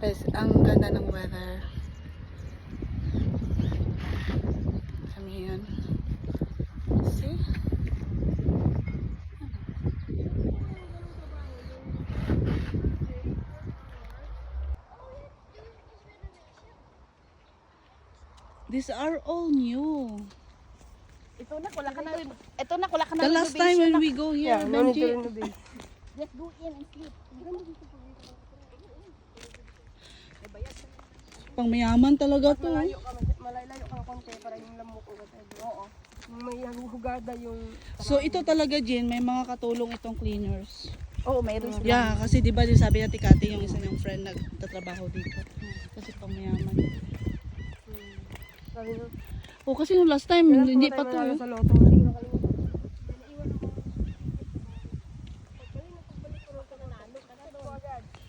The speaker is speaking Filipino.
Guys, ang ganda ng weather. Kami yun. See? These are all new. Ito na, wala ka na. Ito na, wala ka na. The last time when we go here, Yeah, no need to Benji, renovate. Just go in and sleep. pang mayaman talaga to. Malayo ka, malayo ka ng konti para yung lamok ko kasi. Oo. May hugada yung... So ito talaga, Jin, may mga katulong itong cleaners. Oo, mayroon sila. Yeah, kasi di ba yung sabi natin Kati, yung isa niyang friend nagtatrabaho dito. Kasi pang mayaman. Sabi nyo, Oh, kasi yung last time, hindi pa to. sa loto.